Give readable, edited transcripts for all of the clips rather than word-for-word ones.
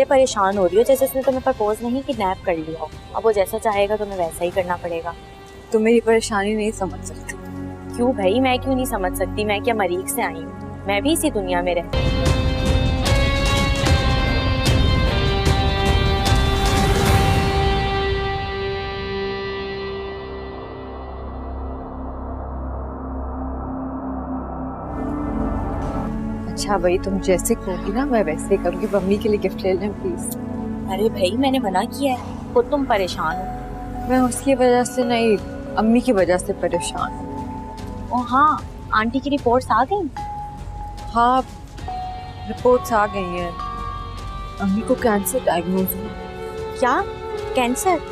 ऐसे परेशान हो रही हो जैसे उसने तुम्हें प्रपोज नहीं किडनैप कर लिया हो। अब वो जैसा चाहेगा तुम्हें वैसा ही करना पड़ेगा। तुम मेरी परेशानी नहीं समझ सकती। क्यों भाई, मैं क्यों नहीं समझ सकती? मैं क्या मरीख से आई हूँ? मैं भी इसी दुनिया में रहती हूँ। अच्छा भाई, तुम जैसे कहोगी ना मैं वैसे करूँगी। मम्मी के लिए गिफ्ट ले लें प्लीज। अरे भाई, मैंने मना किया है, खुद तुम परेशान हो। मैं उसकी वजह से नहीं, अम्मी की वजह से परेशान हूँ। ओ हाँ, आंटी की रिपोर्ट्स आ गई? हाँ, रिपोर्ट्स आ गई हैं। अम्मी को कैंसर डायग्नोज हुआ। क्या? कैंसर?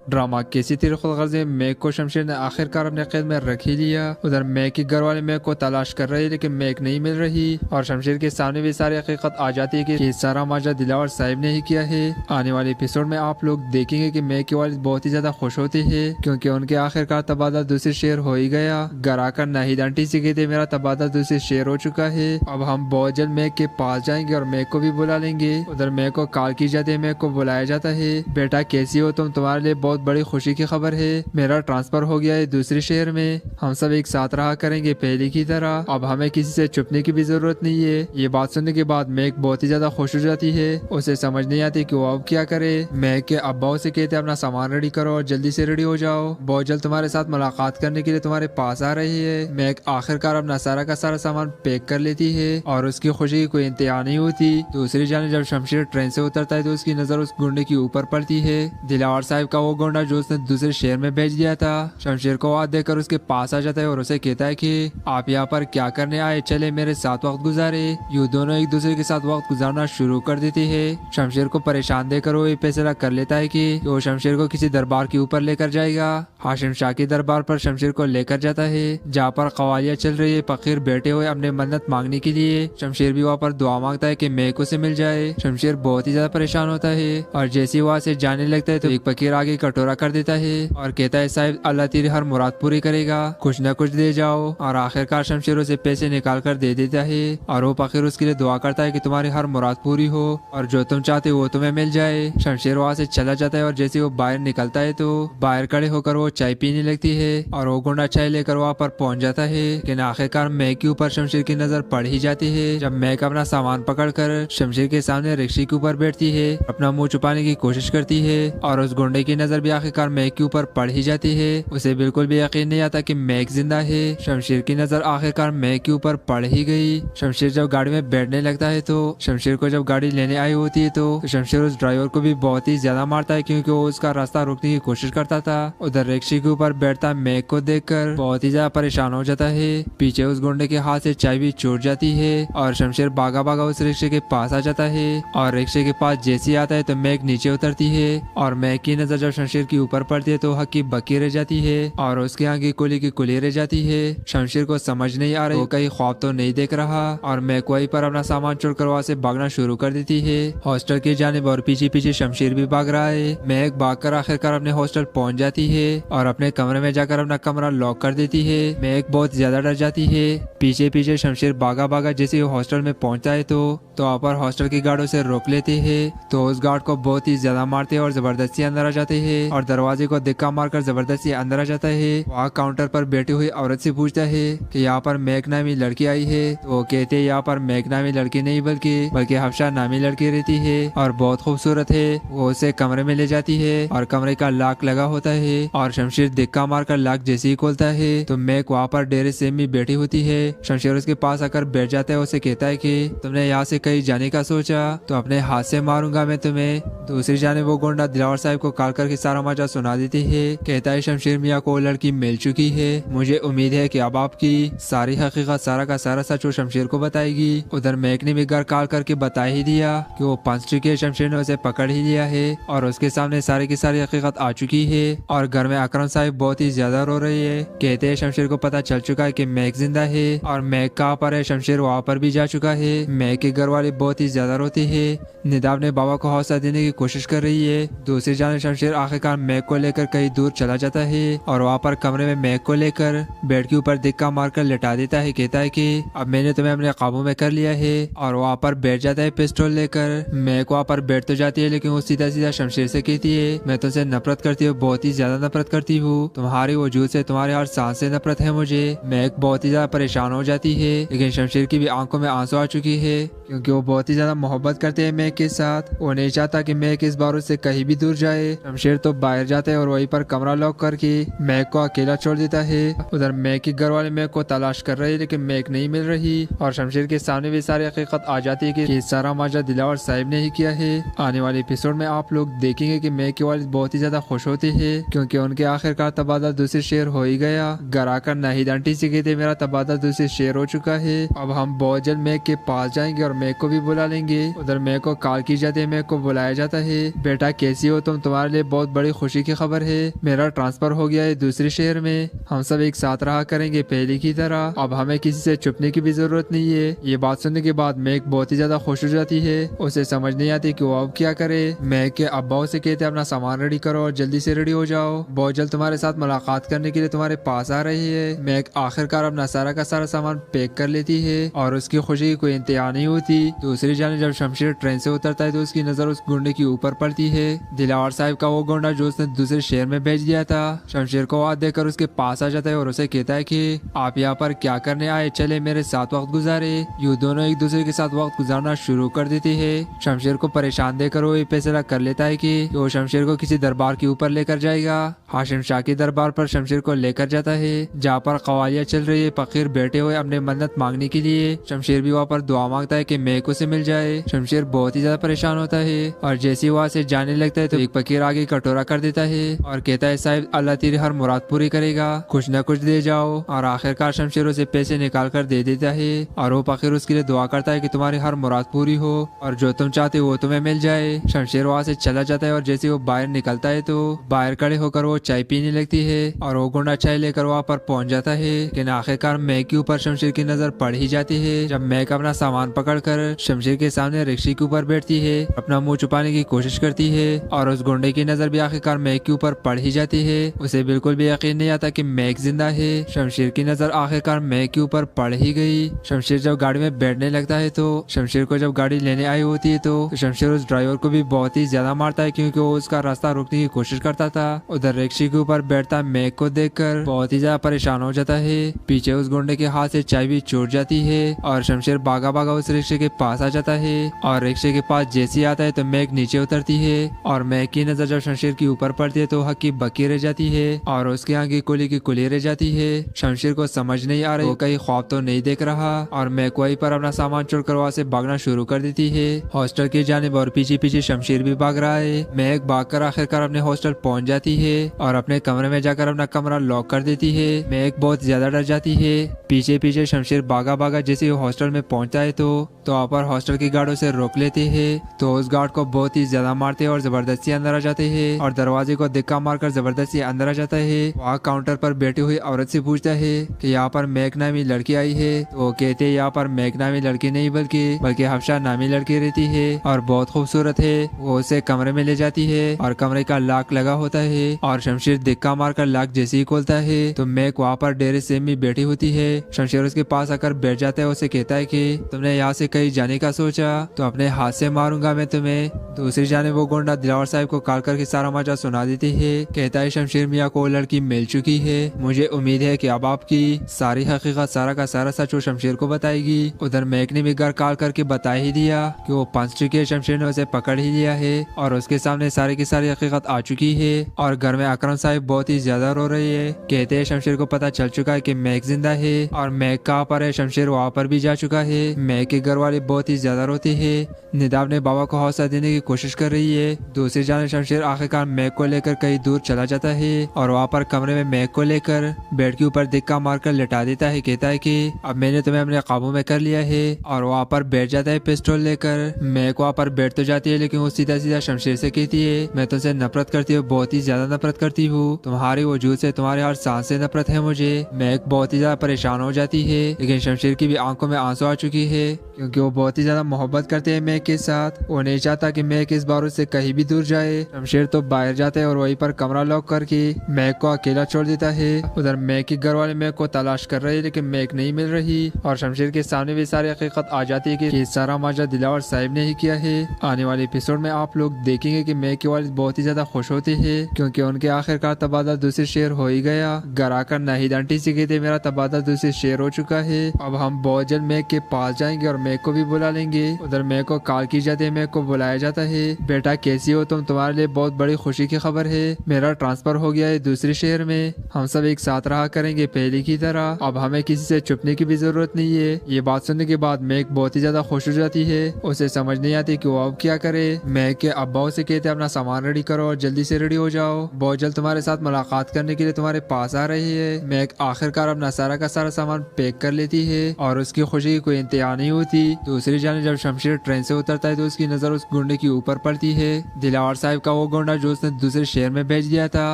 ड्रामा कैसी थी खुलगर्ज़ मैक को शमशेर ने आखिरकार अपने कैद में रख ही लिया। उधर मैक के घर वाले मैक को तलाश कर रहे लेकिन मैक नहीं मिल रही और शमशेर के सामने भी सारी हकीकत आ जाती है कि सारा माजरा दिलावर साहिब ने ही किया है। आने वाले एपिसोड में आप लोग देखेंगे कि मैक के वालिद बहुत ही ज्यादा खुश होते हैं क्योंकि उनके आखिरकार तबादला दूसरे शहर हो ही गया। घर आकर नाहिद आंटी से कहते मेरा तबादला दूसरे शहर हो चुका है, अब हम बहुत जल्द मैक के पास जाएंगे और मैक को भी बुला लेंगे। उधर मैक को कॉल की जाती है, मैक को बुलाया जाता है। बेटा कैसी हो तुम? तुम्हारे लिए बहुत बड़ी खुशी की खबर है, मेरा ट्रांसफर हो गया है दूसरे शहर में। हम सब एक साथ रहा करेंगे पहले की तरह, अब हमें किसी से छुपने की भी जरूरत नहीं है। ये बात सुनने के बाद मैक बहुत ही ज्यादा खुश हो जाती है। उसे समझ नहीं आती कि वो अब क्या करे। मैक के अब्बा उसे कहते अपना सामान रेडी करो और जल्दी से रेडी हो जाओ, बहुत जल्द तुम्हारे साथ मुलाकात करने के लिए तुम्हारे पास आ रही है। मैक आखिरकार अपना सारा का सारा सामान पैक कर लेती है और उसकी खुशी की कोई इंतहा नहीं होती। दूसरी जाने जब शमशेर ट्रेन से उतरता है तो उसकी नजर उस गुंडे के ऊपर पड़ती है, दिलावर साहब का वो गुंडा जो उसने दूसरे शहर में भेज दिया था। शमशेर को आवाज देकर उसके पास आ जाता है और उसे कहता है कि आप यहाँ पर क्या करने आए, चले मेरे साथ वक्त गुजारे। यूँ दोनों एक दूसरे के साथ वक्त गुजारना शुरू कर देते हैं। शमशेर को परेशान देकर वो ये फैसला कर लेता है कि वो शमशेर को किसी दरबार के ऊपर लेकर जाएगा। हाशिम शाह के दरबार पर शमशेर को लेकर जाता है जहाँ पर कवालियाँ चल रही है, फकीर बैठे हुए अपने मन्नत मांगने के लिए। शमशेर भी वहाँ पर दुआ मांगता है कि मैक उसे मिल जाए। शमशेर बहुत ही ज्यादा परेशान होता है और जैसे ही वहाँ से जाने लगता है तो एक फकीर आगे कटोरा कर देता है और कहता है साहिब अल्लाह तेरी हर मुराद पूरी करेगा, कुछ न कुछ दे जाओ। और आखिरकार शमशेर उसे पैसे निकाल कर दे देता है और वो फकीर उसके लिए दुआ करता है कि तुम्हारी हर मुराद पूरी हो और जो तुम चाहते हो वो तुम्हें मिल जाए। शमशेर वहाँ से चला जाता है और जैसे वो बाहर निकलता है तो बाहर खड़े होकर वो चाय पीने लगती है और वो गुंडा चाय लेकर वहाँ पर पहुँच जाता है। लेकिन आखिरकार मैक के ऊपर शमशेर की नजर पड़ ही जाती है। जब मैक अपना सामान पकड़ कर शमशेर के सामने रिक्शे के ऊपर बैठती है, अपना मुंह छुपाने की कोशिश करती है और उस गुंडे की नजर भी आखिरकार मैक के ऊपर पड़ ही जाती है। उसे बिल्कुल भी यकीन नहीं आता कि मैक जिंदा है। शमशेर की नजर आखिरकार मैक के ऊपर पड़ ही गई। शमशेर जब गाड़ी में बैठने लगता है तो शमशेर को जब गाड़ी लेने आई होती है तो शमशेर उस ड्राइवर को भी बहुत ही ज्यादा मारता है क्योंकि वो उसका रास्ता रोकने की कोशिश करता था। उधर रिक्शे के ऊपर बैठता मैक को देखकर बहुत ही ज्यादा परेशान हो जाता है। पीछे उस गुंडे के हाथ से चाय भी छूट जाती है और शमशेर भागा भागा उस रिक्शे के पास आ जाता है और रिक्शे के पास जैसे ही आता है तो मैक नीचे उतरती है और मैक की नजर जब शमशेर के ऊपर पड़ती है तो हकी बकी रह जाती है और उसके आगे कुली की कुली रह जाती है। शमशेर को समझ नहीं आ रही वो कहीं ख्वाब तो नहीं देख रहा और मैक वहीं पर अपना सामान छोड़कर वहाँ से भागना शुरू कर देती है। हॉस्टल की जानिब और पीछे पीछे शमशेर भी भाग रहा है। मैक भागकर आखिरकार अपने हॉस्टल पहुंच जाती है और अपने कमरे में जाकर अपना कमरा लॉक कर देती है। मैक बहुत ज्यादा डर जाती है। पीछे पीछे शमशेर भागा भागा जैसे हॉस्टल में पहुंचता है तो वहाँ पर हॉस्टल की गार्ड उसे रोक लेते हैं तो उस गार्ड को बहुत ही ज्यादा मारते हैं और जबरदस्ती अंदर आ जाते हैं और दरवाजे को धक्का मारकर जबरदस्ती अंदर आ जाता है। वहाँ काउंटर पर बैठी हुई औरत से पूछता है कि यहाँ पर मैक नामी लड़की आई है तो वो कहते हैं यहाँ पर मैक नामी लड़की नहीं बल्कि हफ्सा नामी लड़की रहती है और बहुत खूबसूरत है। वो उसे कमरे में ले जाती है और कमरे का लॉक लगा होता है और शमशेर धक्का मारकर लॉक जैसे ही खोलता है तो मैक वहाँ पर डेरे सेम में बैठी होती है। शमशेर उसके पास आकर बैठ जाता है। उसे कहता है कि तुमने यहाँ से कहीं जाने का सोचा तो अपने हाथ से मारूंगा मैं तुम्हें। दूसरी जाने वो गुंडा दिलावर साहब को कॉल करके सारा सारा मजा सुना देती है। कहता है शमशेर मियाँ को लड़की मिल चुकी है, मुझे उम्मीद है कि अब आपकी सारी हकीकत सारा का सारा सच वो शमशेर को बताएगी। उधर मैक ने भी घर कॉल करके बता ही दिया कि वो पंच चुकी है, शमशेर ने उसे पकड़ ही लिया है और उसके सामने सारी की सारी हकीकत आ चुकी है। और घर में अकरम साहब बहुत ही ज्यादा रो रही है। कहते हैं शमशेर को पता चल चुका है कि मैक जिंदा है और मैक कहाँ पर है, शमशेर वहाँ पर भी जा चुका है। मैक के घर वाले बहुत ही ज्यादा रोते हैं। निदाब ने बाबा को हौसला देने की कोशिश कर रही है। दूसरी जाने शमशेर आखिरकार मैक को लेकर कहीं दूर चला जाता है और वहाँ पर कमरे में मैक को लेकर बेड के ऊपर दिक्का मारकर लेटा देता है। कहता है कि अब मैंने तुम्हें अपने काबू में कर लिया है और वहाँ पर बैठ जाता है पिस्टल लेकर। मैक वहाँ पर बैठ तो जाती है लेकिन वो सीधा सीधा शमशेर से कहती है मैं तुमसे नफरत करती हूँ, बहुत ही ज्यादा नफरत करती हूँ, तुम्हारे वजूद से, तुम्हारे हर सांस से नफरत है मुझे। मैक बहुत ही ज्यादा परेशान हो जाती है लेकिन शमशेर की भी आंखों में आंसू आ चुकी है क्योंकि वो बहुत ही ज्यादा मोहब्बत करते हैं मैक के साथ। वो नहीं चाहता कि मैक इस बार उससे कहीं भी दूर जाए। शमशेर तो बाहर जाता है और वहीं पर कमरा लॉक करके मैक को अकेला छोड़ देता है। उधर मैक के घर वाले मैक को तलाश कर रहे हैं लेकिन मैक नहीं मिल रही और शमशेर के सामने भी सारी हकीकत आ जाती है कि सारा माजरा दिलावर साहिब ने ही किया है। आने वाले एपिसोड में आप लोग देखेंगे कि मैक के वालिद बहुत ही ज्यादा खुश होते हैं क्योंकि उनके आखिरकार तबादला दूसरे शहर हो ही गया। घर आकर नाहिद आंटी से कहते मेरा तबादला दूसरे शहर हो चुका है, अब हम बहुत जल्द मैक के पास जाएंगे और मैक को भी बुला लेंगे। उधर मैक को कॉल की जाती है, मैक को बुलाया जाता है। बेटा कैसी हो तुम, तुम्हारे लिए बहुत बड़ी खुशी की खबर है, मेरा ट्रांसफर हो गया है दूसरे शहर में, हम सब एक साथ रहा करेंगे पहले की तरह, अब हमें किसी से छुपने की भी जरूरत नहीं है। ये बात सुनने के बाद मैक बहुत ही ज्यादा खुश हो जाती है। उसे समझ नहीं आती कि वो अब क्या करे। मैक के अब्बा से कहते अपना सामान रेडी करो और जल्दी से रेडी हो जाओ, बहुत जल्द तुम्हारे साथ मुलाकात करने के लिए तुम्हारे पास आ रही है। मैक आखिरकार अपना सारा का सारा सामान पैक कर लेती है और उसकी खुशी की कोई इंतहा नहीं होती। दूसरी जाने जब शमशेर ट्रेन से उतरता है तो उसकी नजर उस गुंडे के ऊपर पड़ती है, दिलावर साहब का वो गुंडा जो उसने दूसरे शहर में भेज दिया था। शमशेर को वहाँ देखकर उसके पास आ जाता है और उसे कहता है कि आप यहाँ पर क्या करने आए, चले मेरे साथ वक्त गुजारे। यूँ दोनों एक दूसरे के साथ वक्त गुजारना शुरू कर देते हैं। शमशेर को परेशान देकर वो ये फैसला कर लेता है कि वो शमशेर को किसी दरबार के ऊपर लेकर जाएगा। हाशिम शाह के दरबार पर शमशेर को लेकर जाता है जहाँ पर कवालियाँ चल रही है, फकीर बैठे हुए अपने मन्नत मांगने के लिए। शमशेर भी वहाँ पर दुआ मांगता है कि मैक उसे मिल जाए। शमशेर बहुत ही ज्यादा परेशान होता है और जैसे वहाँ से जाने लगता है तो एक फकीर आगे कटोरा कर देता है और कहता है साहिब अल्लाह तेरी हर मुराद पूरी करेगा, कुछ न कुछ दे जाओ। और आखिरकार शमशेर उसे पैसे निकाल कर दे देता है और वो फकीर उसके लिए दुआ करता है कि तुम्हारी हर मुराद पूरी हो और जो तुम चाहते हो वो तुम्हें मिल जाए। शमशेर वहाँ से चला जाता है और जैसे वो बाहर निकलता है तो बाहर खड़े होकर वो चाय पीने लगती है और वो गुंडा चाय लेकर वहाँ पर पहुँच जाता है। लेकिन आखिरकार मैक के ऊपर शमशेर की नजर पड़ ही जाती है। जब मैक अपना सामान पकड़कर शमशेर के सामने रिक्शे के ऊपर बैठती है, अपना मुंह छुपाने की कोशिश करती है और उस गुंडे की नजर भी आखिरकार मैक के ऊपर पड़ ही जाती है। उसे बिल्कुल भी यकीन नहीं आता कि मैक जिंदा है। शमशेर की नजर आखिरकार मैक के ऊपर पड़ ही गई। शमशेर जब गाड़ी में बैठने लगता है तो शमशेर को जब गाड़ी लेने आई होती है तो शमशेर उस ड्राइवर को भी बहुत ही ज्यादा मारता है क्योंकि वो उसका रास्ता रोकने की कोशिश करता था। उधर रिक्शे के ऊपर बैठता मैक को देखकर बहुत ही ज्यादा परेशान हो जाता है। पीछे उस गुंडे के हाथ से चाय भी छूट जाती है और शमशेर भागा भागा उस रिक्शे के पास आ जाता है और रिक्शे के पास जैसे आता है तो मैक नीचे उतरती है और मैक की नजर जब शमशेर के ऊपर पड़ती है तो हक्की बक्की रह जाती है और उसके आगे कुली की कुली रह जाती है। शमशेर को समझ नहीं आ रही वो कहीं ख्वाब तो नहीं देख रहा और मैक वहीं पर अपना सामान छोड़कर वहाँ से भागना शुरू कर देती है हॉस्टल की जानिब और पीछे पीछे शमशेर भी भाग रहा है। मैक भागकर आखिरकार अपने हॉस्टल पहुंच जाती है और अपने कमरे में जाकर अपना कमरा लॉक कर देती है। मैक बहुत ज्यादा डर जाती है। पीछे पीछे शमशेर भागा भागा जैसे वो हॉस्टल में पहुंचता है तो वहाँ पर हॉस्टल की गार्ड उसे रोक लेते हैं तो उस गार्ड को बहुत ही ज्यादा मारते हैं और जबरदस्ती अंदर आ जाते हैं और दरवाजे को धक्का मारकर जबरदस्ती अंदर आ जाता है। वहाँ काउंटर पर बैठी हुई औरत से पूछता है कि यहाँ पर मैक नामी लड़की आई है तो वो कहते हैं यहाँ पर मैक नामी लड़की नहीं बल्कि हफ्सा नामी लड़की रहती है और बहुत खूबसूरत है। वो उसे कमरे में ले जाती है और कमरे का लॉक लगा होता है और शमशेर धक्का मारकर लॉक जैसे ही खोलता है तो मैक वहाँ पर डेरे सेम में बैठी होती है। शमशेर उसके पास आकर बैठ जाता है, उसे कहता है कि तुमने यहाँ से कहीं जाने का सोचा तो अपने हाथ से मारूंगा मैं तुम्हें। दूसरी जाने वो गुंडा दिलावर साहब को कॉल करके सारा मजा सुना देती है। कहता है शमशेर मियाँ को लड़की मिल चुकी है, मुझे उम्मीद है कि अब आपकी सारी हकीकत सारा का सारा सच वो शमशेर को बताएगी। उधर मैक ने भी घर कॉल करके बता ही दिया कि वो पंच चुकी है, शमशेर ने उसे पकड़ ही लिया है और उसके सामने सारी की सारी हकीकत आ चुकी है और घर में अकरम साहब बहुत ही ज्यादा रो रही है। कहते हैं शमशेर को पता चल चुका है कि मैक जिंदा है और मैक कहाँ पर है, शमशेर वहाँ पर भी जा चुका है। मैक के घर वाले बहुत ही ज्यादा रोते हैं। निदाब ने बाबा को हौसला देने की कोशिश कर रही है। दूसरी जाने शमशेर आखिरकार आखिरकार मैक को लेकर कहीं दूर चला जाता है और वहाँ पर कमरे में मैक को लेकर बेड के ऊपर दिक्का मारकर लिटा देता है। कहता है कि अब मैंने तुम्हें अपने काबू में कर लिया है और वहाँ पर बैठ जाता है पिस्टल लेकर। मैक वहाँ पर बैठ तो जाती है लेकिन वो सीधा सीधा शमशेर से कहती है मैं तुमसे नफरत करती हूँ, बहुत ही ज्यादा नफरत करती हूँ, तुम्हारे वजूद से, तुम्हारे हर सांस से नफरत है मुझे। मैक बहुत ही ज्यादा परेशान हो जाती है लेकिन शमशेर की भी आंखों में आंसू आ चुकी है क्योंकि वो बहुत ही ज्यादा मोहब्बत करते हैं मैक के साथ। वो नहीं चाहता कि मैक इस बार उससे कहीं भी दूर जाए। शमशेर तो बाहर जाता है और वहीं पर कमरा लॉक करके मैक को अकेला छोड़ देता है। उधर मैक के घर वाले मैक को तलाश कर रहे हैं लेकिन मैक नहीं मिल रही और शमशेर के सामने भी सारी हकीकत आ जाती है कि सारा माजरा दिलावर साहिब ने ही किया है। आने वाले एपिसोड में आप लोग देखेंगे कि मैक के वालिद बहुत ही ज्यादा खुश होते हैं क्योंकि उनके आखिरकार तबादला दूसरे शहर हो ही गया। घर आकर नाहिद आंटी से कहते मेरा तबादला दूसरे शहर हो चुका है, अब हम बहुत जल्द मैक के पास जाएंगे और मैक को भी बुला लेंगे। उधर मैक को कॉल की जाती है, मैक को बुलाया जाता है। बेटा कैसी हो तुम, तुम्हारे लिए बहुत बड़ी खुशी की खबर है, मेरा ट्रांसफर हो गया है दूसरे शहर में, हम सब एक साथ रहा करेंगे पहले की तरह, अब हमें किसी से छुपने की भी जरूरत नहीं है। ये बात सुनने के बाद मैक बहुत ही ज्यादा खुश हो जाती है। उसे समझ नहीं आती कि वो अब क्या करे। मैक के अब्बा से कहते अपना सामान रेडी करो और जल्दी से रेडी हो जाओ, बहुत जल्द तुम्हारे साथ मुलाकात करने के लिए तुम्हारे पास आ रही है। मैक आखिरकार अपना सारा का सारा सामान पैक कर लेती है और उसकी खुशी की कोई इंतहा नहीं होती। दूसरी जाने जब शमशेर ट्रेन से उतरता है तो उसकी नजर उस गुंडे के ऊपर पड़ती है, दिलावर साहिब का वो गुंडा जो उसने दूसरे शहर में भेज दिया था।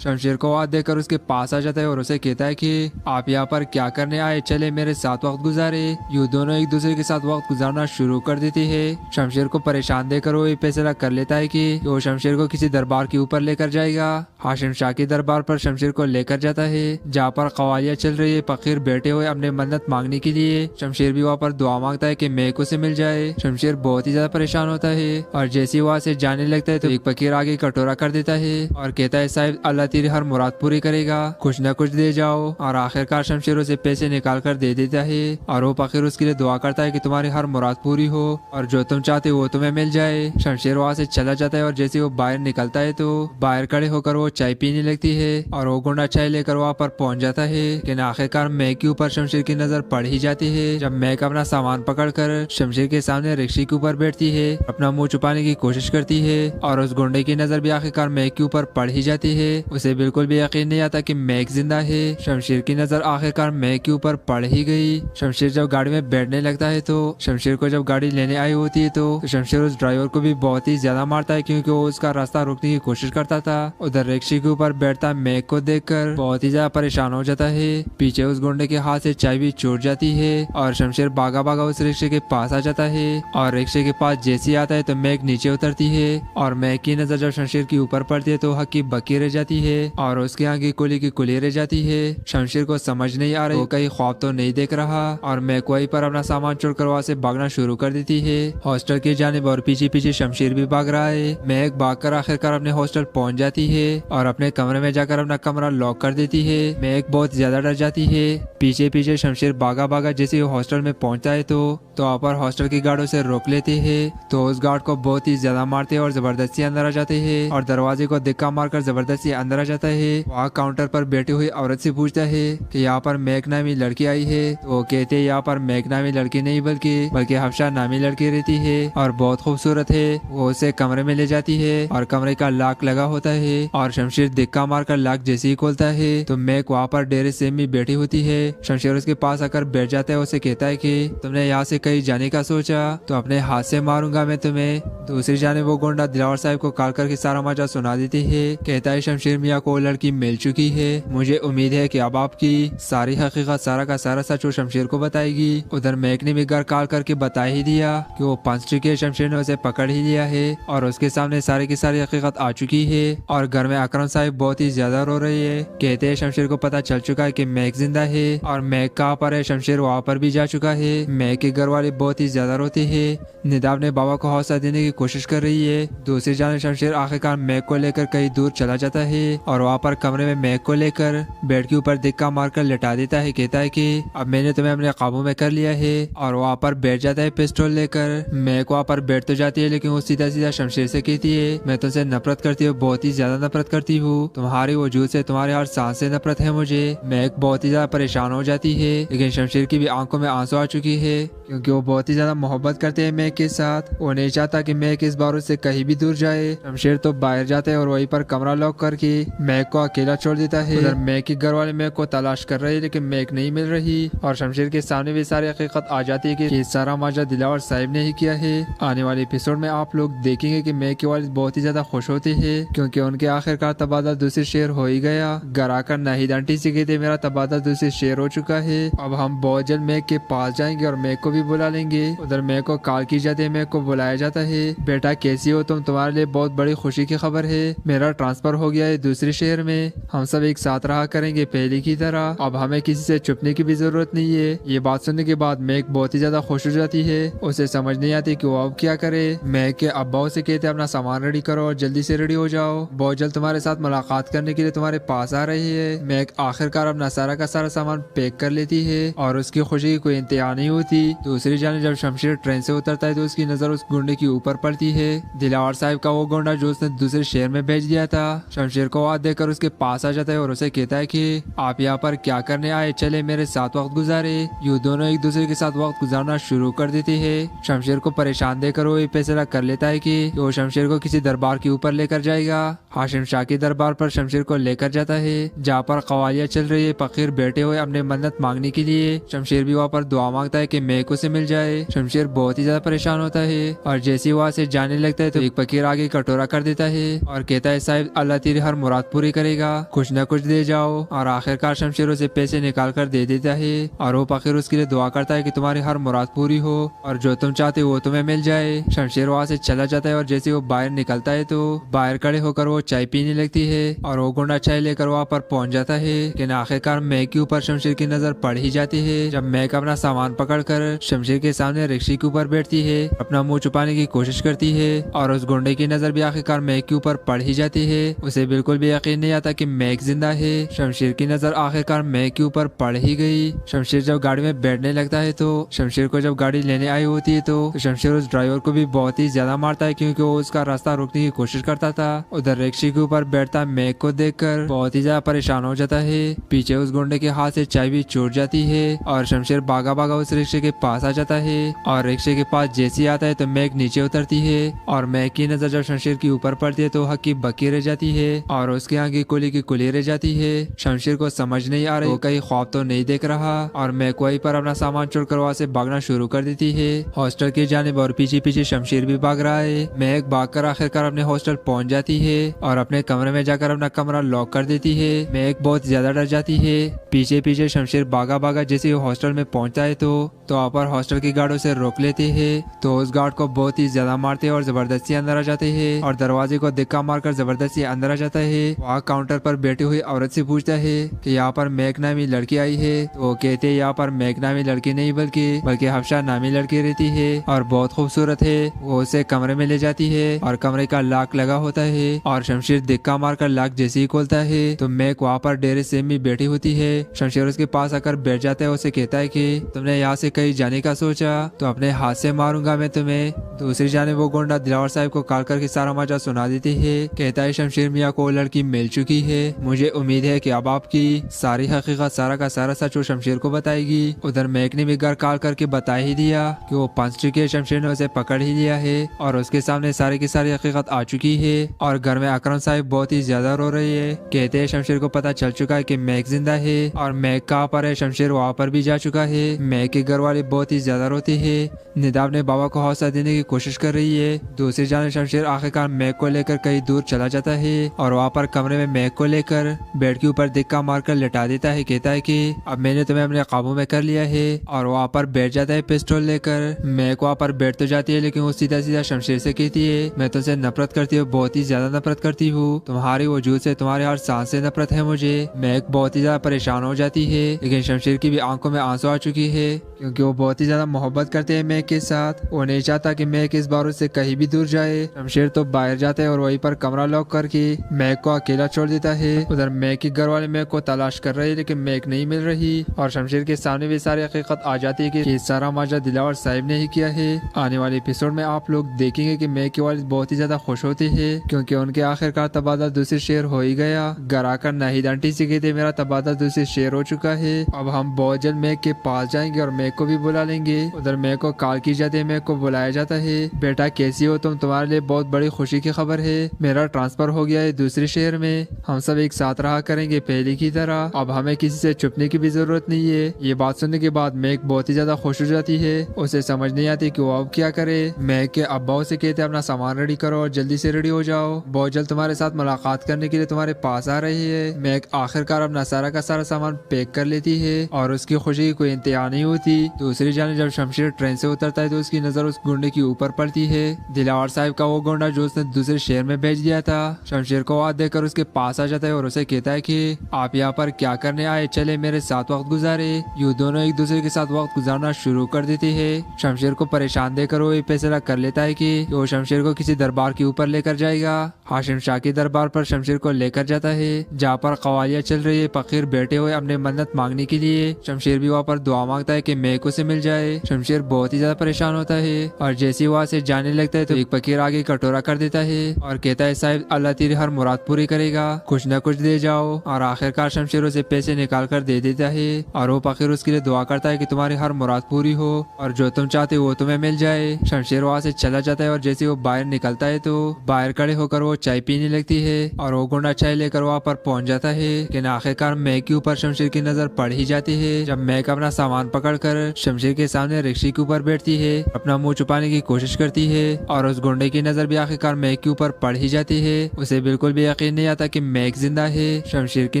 शमशेर को आवाज देकर उसके पास आ जाता है और उसे कहता है कि आप यहाँ पर क्या करने आए, चले मेरे साथ वक्त गुजारे। यूँ दोनों एक दूसरे के साथ वक्त गुजारना शुरू कर देते हैं। शमशेर को परेशान देकर वो ये फैसला कर लेता है कि वो शमशेर को किसी दरबार के ऊपर लेकर जाएगा। हाशिम शाह के दरबार पर शमशेर को लेकर जाता है जहाँ पर कवालियाँ चल रही है, फकीर बैठे हुए अपने मन्नत मांगने के लिए। शमशेर भी वहाँ पर दुआ मांगता है कि मैक उसे मिल जाए। शमशेर बहुत ही ज्यादा परेशान होता है और जैसे वहाँ से जाने लगता है तो एक फकीर आगे कटोरा कर देता है और कहता है साहिब अल्लाह तेरी हर मुराद पूरी करेगा, कुछ न कुछ दे जाओ। और आखिरकार शमशेर उसे पैसे निकाल कर दे देता है और वो फकीर उसके लिए दुआ करता है कि तुम्हारी हर मुराद पूरी हो और जो तुम चाहते हो वो तुम्हें मिल जाए। शमशेर वहाँ से चला जाता है और जैसे वो बाहर निकलता है तो बाहर खड़े होकर वो चाय पीने लगती है और वो गुंडा चाय लेकर वहाँ पर पहुँच जाता है। लेकिन आखिरकार मैक के ऊपर शमशेर की नजर पड़ ही जाती है। जब मैक अपना सामान पकड़कर शमशेर के सामने रिक्शे के ऊपर बैठती है, अपना मुंह छुपाने की कोशिश करती है और उस गुंडे की नजर भी आखिरकार मैक के ऊपर पड़ ही जाती है। उसे बिल्कुल भी यकीन नहीं आता कि मैक जिंदा है। शमशेर की नजर आखिरकार मैक के ऊपर पड़ ही गई। शमशेर जब गाड़ी में बैठने लगता है तो शमशेर को जब गाड़ी लेने आई होती है तो शमशेर उस ड्राइवर को भी बहुत ही ज्यादा मारता है क्योंकि वो उसका रास्ता रोकने की कोशिश करता था। उधर रिक्शे के ऊपर बैठता मैक को देखकर बहुत ही ज्यादा परेशान हो जाता है। पीछे उस गुंडे के हाथ से चाय भी छूट जाती है और शमशेर भागा भागा उस रिक्शे के पास आ जाता है और रिक्शे के पास जैसे ही आता है तो मैक नीचे उतरती है और मैक की नजर जब शमशेर के ऊपर पड़ती है तो हकी बकी रह जाती है और उसकी आंखें कुली की कुली रह जाती है। शमशेर को समझ नहीं आ रही वो कहीं ख्वाब तो नहीं देख रहा और मैक वहीं पर अपना सामान छोड़कर वहाँ से भागना शुरू कर देती है हॉस्टल की जानिब और पीछे पीछे शमशेर भी भाग रहा है। मैक भागकर आखिरकार अपने हॉस्टल पहुंच जाती है और अपने कमरे में जाकर अपना कमरा लॉक कर देती है। मैक बहुत ज्यादा डर जाती है। पीछे पीछे शमशेर भागा भागा जैसे हॉस्टल में पहुंचता है तो वहाँ पर हॉस्टल की गार्ड उसे रोक लेते हैं तो उस गार्ड को बहुत ही ज्यादा मारते हैं और जबरदस्ती अंदर आ जाते हैं और दरवाजे को धक्का मारकर जबरदस्ती अंदर आ जाता है। वहाँ काउंटर पर बैठी हुई औरत से पूछता है कि यहाँ पर मैक नामी लड़की आई है तो वो कहते हैं यहाँ पर मैक नामी लड़की नहीं बल्कि हफ्सा नामी लड़की रहती है और बहुत खूबसूरत है। वो उसे कमरे में ले जाती है और कमरे का लॉक लगा होता है और शमशेर धक्का मारकर लॉक जैसे ही खोलता है तो मैक वहाँ पर डेरे सेम में बैठी होती है। शमशेर उसके पास आकर बैठ जाता है, उसे कहता है कि तुमने यहाँ से कहीं जाने का सोचा तो अपने हाथ से मारूंगा मैं तुम्हें। दूसरी जाने वो गुंडा दिलावर साहिब को कॉल करके सारा मजा सुना देती है। कहता है शमशेर मियाँ को लड़की मिल चुकी है, मुझे उम्मीद है कि अब आपकी सारी हकीकत सारा का सारा सच वो शमशेर को बताएगी। उधर मैक ने भी घर कॉल करके बता ही दिया कि वो पंच चुकी है, शमशेर ने उसे पकड़ ही लिया है और उसके सामने सारी की सारी हकीकत आ चुकी है। और घर में अकरम साहिब बहुत ही ज्यादा रो रही है। कहते हैं शमशेर को पता चल चुका है कि मैक जिंदा है और मैक कहाँ पर है, शमशेर वहाँ पर भी जा चुका है। मैक के घर वाले बहुत ही ज्यादा रोते हैं। निदाब ने बाबा को हौसला देने की कोशिश कर रही है। दूसरी जाने शमशेर आखिरकार मैक को लेकर कहीं दूर चला जाता है और वहाँ पर कमरे में मैक को लेकर बेड के ऊपर धक्का मारकर लिटा देता है। कहता है कि अब मैंने तुम्हें अपने काबू में कर लिया है और वहाँ पर बैठ जाता है पिस्टल लेकर। मैक वहाँ पर बैठ तो जाती है लेकिन वो सीधा सीधा शमशेर से कहती है मैं तुमसे नफरत करती हूँ, बहुत ही ज्यादा नफरत करती हूँ, तुम्हारे वजूद से, तुम्हारे हर सांस से नफरत है मुझे। मैक बहुत ही ज्यादा परेशान हो जाती है लेकिन शमशेर की भी आंखों में आंसू आ चुकी है क्योंकि वो बहुत ही ज्यादा मोहब्बत करते हैं मैक के साथ। वो नहीं चाहता कि मैक इस बार उससे कहीं भी दूर जाए। शमशेर तो बाहर जाता है और वहीं पर कमरा लॉक करके मैक को अकेला छोड़ देता है। उधर मैक के घर वाले मैक को तलाश कर रहे हैं लेकिन मैक नहीं मिल रही और शमशेर के सामने भी सारी हकीकत आ जाती है कि सारा माजरा दिलावर साहिब ने ही किया है। आने वाले एपिसोड में आप लोग देखेंगे कि मैक के वालिद बहुत ही ज्यादा खुश होते हैं क्योंकि उनके आखिरकार तबादला दूसरे शहर हो ही गया। घर आकर नाहिद आंटी से कहते मेरा तबादला दूसरे शहर हो चुका है, अब हम बहुत जल्द मैक के पास जाएंगे और मैक को भी बुला लेंगे। उधर मैक को कॉल की जाती है, मैक को बुलाया जाता है। बेटा कैसी हो तुम, तुम्हारे लिए बहुत बड़ी खुशी की खबर है, मेरा ट्रांसफर हो गया है दूसरे शहर में, हम सब एक साथ रहा करेंगे पहले की तरह, अब हमें किसी से छुपने की भी जरूरत नहीं है। ये बात सुनने के बाद मैक बहुत ही ज्यादा खुश हो जाती है। उसे समझ नहीं आती कि वो अब क्या करे। मैक के अब्बा उसे कहते अपना सामान रेडी करो और जल्दी से रेडी हो जाओ, बहुत जल्द तुम्हारे साथ मुलाकात करने के लिए तुम्हारे पास आ रही है। मैक आखिरकार अपना सारा का सारा सामान पैक कर लेती है और उसकी खुशी की कोई इंतहा नहीं होती। दूसरी जाने जब शमशेर ट्रेन से उतरता है तो उसकी नजर उस गुंडे के ऊपर पड़ती है, दिलावर साहब का वो गुंडा जो उसने दूसरे शहर में भेज दिया था। शमशेर को आवाज देकर उसके पास आ जाता है और उसे कहता है कि आप यहाँ पर क्या करने आए, चले मेरे साथ वक्त गुजारे। यूँ दोनों एक दूसरे के साथ वक्त गुजारना शुरू कर देते हैं। शमशेर को परेशान देकर वो ये फैसला कर लेता है कि वो शमशेर को किसी दरबार के ऊपर लेकर जाएगा। हाशिम शाह के दरबार पर शमशेर को लेकर जाता है जहाँ पर कवालियाँ चल रही है, फकीर बैठे हुए अपने मन्नत मांगने के लिए। शमशेर भी वहाँ पर दुआ मांगता है कि मैक उसे मिल जाए। शमशेर बहुत ही ज्यादा परेशान होता है और जैसे ही वहाँ से जाने लगता है तो एक फकीर आगे कटोरा कर देता है और कहता है साहिब अल्लाह तेरी हर मुराद पूरी करेगा, कुछ न कुछ दे जाओ। और आखिरकार शमशेर उसे पैसे निकाल कर दे देता है और वो फकीर उसके लिए दुआ करता है कि तुम्हारी हर मुराद पूरी हो और जो तुम चाहते हो वो तुम्हें मिल जाए। शमशेर वहाँ से चला जाता है और जैसे वो बाहर निकलता है तो बाहर खड़े होकर वो चाय पीने लगती है और वो गुंडा चाय लेकर वहाँ पर पहुँच जाता है। लेकिन आखिरकार मैक के ऊपर शमशेर की नजर पड़ ही जाती है। जब मैक अपना सामान पकड़कर शमशेर के सामने रिक्शे के ऊपर बैठती है, अपना मुंह छुपाने की कोशिश करती है और उस गुंडे की नजर भी आखिरकार मैक के ऊपर पड़ ही जाती है। उसे बिल्कुल भी यकीन नहीं आता कि मैक जिंदा है। शमशेर की नजर आखिरकार मैक के ऊपर पड़ ही गई। शमशेर जब गाड़ी में बैठने लगता है तो शमशेर को जब गाड़ी लेने आई होती है तो शमशेर उस ड्राइवर को भी बहुत ही ज्यादा मारता है क्योंकि वो उसका रास्ता रोकने की कोशिश करता था। उधर रिक्शे के ऊपर बैठता मैक को देखकर बहुत ही ज्यादा परेशान हो जाता है। पीछे उस गुंडे के हाथ से चाय भी छूट जाती है और शमशेर भागा भागा उस रिक्शे के पास आ जाता है और रिक्शे के पास जैसे ही आता है तो मैक नीचे उतरती है और मैक की नजर जब शमशेर के ऊपर पड़ती है तो हक्की बक्की रह जाती है और उसके आगे कुली की कुली रह जाती है। शमशेर को समझ नहीं आ रही वो कहीं ख्वाब तो नहीं देख रहा और मैक वहीं पर अपना सामान छोड़कर वहाँ से भागना शुरू कर देती है। हॉस्टल की जानिब और पीछे पीछे शमशेर भी भाग रहा है। मैक भागकर आखिरकार अपने हॉस्टल पहुंच जाती है और अपने कमरे में जाकर अपना कमरा लॉक कर देती है। मैक बहुत ज्यादा डर जाती है। पीछे पीछे शमशेर भागा भागा जैसे हॉस्टल में पहुंचता है तो वहाँ पर हॉस्टल के गार्ड उसे रोक लेते हैं तो उस गार्ड को बहुत ही ज्यादा मारते हैं और जबरदस्ती अंदर आ जाते हैं और दरवाजे को धक्का मारकर जबरदस्ती अंदर आ जाता है। वहाँ काउंटर पर बैठी हुई औरत से पूछता है कि यहाँ पर मैक नामी लड़की आई है तो वो कहते हैं यहाँ पर मैक नामी लड़की नहीं बल्कि हफ्शा नामी लड़की रहती है और बहुत खूबसूरत है। वो उसे कमरे में ले जाती है और कमरे का लॉक लगा होता है और शमशेर धक्का मारकर लॉक जैसे ही खोलता है तो मैक वहाँ पर डेरे सेम में बैठी होती है। शमशेर उसके पास आकर बैठ जाता है, उसे कहता है कि तुमने यहाँ से कहीं जाने का सोचा तो अपने हाथ से मारूंगा मैं तुम्हें। दूसरी जाने वो गुंडा दिलावर साहब को कॉल करके सारा मजा सुना देती है। कहता है शमशेर मियाँ को लड़की मिल चुकी है, मुझे उम्मीद है कि अब आपकी सारी हकीकत सारा का सारा सच वो शमशेर को बताएगी। उधर मैक ने भी घर कॉल करके बता ही दिया कि वो पंच चुकी है, शमशेर ने उसे पकड़ ही लिया है और उसके सामने सारी की सारी हकीकत आ चुकी है। और घर में अकरम साहब बहुत ही ज्यादा रो रही है। कहते हैं शमशेर को पता चल चुका है कि मैक जिंदा है और मैक कहाँ पर है, शमशेर वहाँ पर भी जा चुका है। मैक के घर वाले बहुत ही ज्यादा रोते हैं। निदाब ने बाबा को हौसला देने की कोशिश कर रही है। दूसरी जाने शमशेर आखिरकार मैक को लेकर कहीं दूर चला जाता है और वहाँ पर कमरे में मैक को लेकर बेड के ऊपर धक्का मारकर लेटा देता है। कहता है कि अब मैंने तुम्हें अपने काबू में कर लिया है और वहाँ पर बैठ जाता है पिस्टल लेकर। मैक वहाँ पर बैठ तो जाती है लेकिन वो सीधा सीधा शमशेर से कहती है मैं तुमसे नफरत करती हूँ, बहुत ही ज्यादा नफरत करती हूँ, तुम्हारी वजूद से तुम्हारे हर सांस से नफरत है मुझे। मैक बहुत ही ज्यादा परेशान हो जाती है लेकिन शमशेर की भी आंखों में आंसू आ चुकी है क्योंकि वो बहुत ही ज्यादा मोहब्बत करते हैं मैक के साथ। वो नहीं चाहता कि मैक इस बार उससे कहीं भी दूर जाए। शमशेर तो बाहर जाता है और वहीं पर कमरा लॉक करके मैक को अकेला छोड़ देता है। उधर मैक के घर वाले मैक को तलाश कर रहे हैं लेकिन मैक नहीं मिल रही और शमशेर के सामने भी सारी हकीकत आ जाती है कि सारा माजरा दिलावर साहिब ने ही किया है। आने वाले एपिसोड में आप लोग देखेंगे कि मैक के वालिद बहुत ही ज्यादा खुश होते हैं क्योंकि उनके आखिरकार तबादला दूसरे शहर हो ही गया। घर आकर नाहिद आंटी से कहते मेरा तबादला दूसरे शहर हो चुका है, अब हम बहुत जल्द मैक के पास जाएंगे और मैक को भी बुला लेंगे। लेंगे। उधर मैक को कॉल की जाती है, मैक को बुलाया जाता है। बेटा कैसी हो तुम, तुम्हारे लिए बहुत बड़ी खुशी की खबर है, मेरा ट्रांसफर हो गया है दूसरे शहर में, हम सब एक साथ रहा करेंगे पहले की तरह, अब हमें किसी से छुपने की भी जरूरत नहीं है। ये बात सुनने के बाद मैक बहुत ही ज्यादा खुश हो जाती है। उसे समझ नहीं आती कि वो अब क्या करे। मैक के अब्बा उसे कहते अपना सामान रेडी करो और जल्दी से रेडी हो जाओ, बहुत जल्द तुम्हारे साथ मुलाकात करने के लिए तुम्हारे पास आ रही है। मैक आखिरकार अपना सारा का सारा सामान पैक कर लेती है और उसकी खुशी की कोई इंतहा नहीं होती। दूसरी जाने जब शमशेर ट्रेन से उतरता है तो उसकी नजर उस गुंडे के ऊपर पड़ती है, दिलावर साहब का वो गुंडा जो उसने दूसरे शहर में भेज दिया था। शमशेर को आवाज देकर उसके पास आ जाता है और उसे कहता है कि आप यहाँ पर क्या करने आए, चले मेरे साथ वक्त गुजारे। यूँ दोनों एक दूसरे के साथ वक्त गुजारना शुरू कर देते हैं। शमशेर को परेशान देकर वो ये फैसला कर लेता है कि वो शमशेर को किसी दरबार के ऊपर लेकर जाएगा। हाशिम शाह के दरबार पर शमशेर को लेकर जाता है जहाँ पर कवालियाँ चल रही है, फकीर बैठे हुए अपने मन्नत मांगने के लिए। शमशेर भी वहाँ पर दुआ मांगता है कि मैक उसे मिल जाए। शमशेर बहुत ही ज्यादा परेशान होता है और जैसे वहाँ से जाने लगता है तो एक फकीर आगे कटोरा कर देता है और कहता है साहिब अल्लाह तेरी हर मुराद पूरी करेगा, कुछ न कुछ दे जाओ। और आखिरकार शमशेर उसे पैसे निकाल कर दे देता है और वो फकीर उसके लिए दुआ करता है कि तुम्हारी हर मुराद पूरी हो और जो तुम चाहते हो वो तुम्हें मिल जाए। शमशेर वहाँ से चला जाता है और जैसे वो बाहर निकलता है तो बाहर खड़े होकर वो चाय पीने लगती है और वो गुंडा चाय लेकर वहाँ पर पहुंच जाता है। लेकिन आखिरकार मैक के ऊपर शमशेर की नजर पड़ ही जाती है। जब मैक अपना सामान पकड़कर शमशेर के सामने रिक्शे के ऊपर बैठती है, अपना मुंह छुपाने की कोशिश करती है और उस गुंडे की नजर भी आखिरकार मैक के ऊपर पड़ ही जाती है। उसे बिल्कुल भी यकीन नहीं आता कि मैक जिंदा है। शमशेर की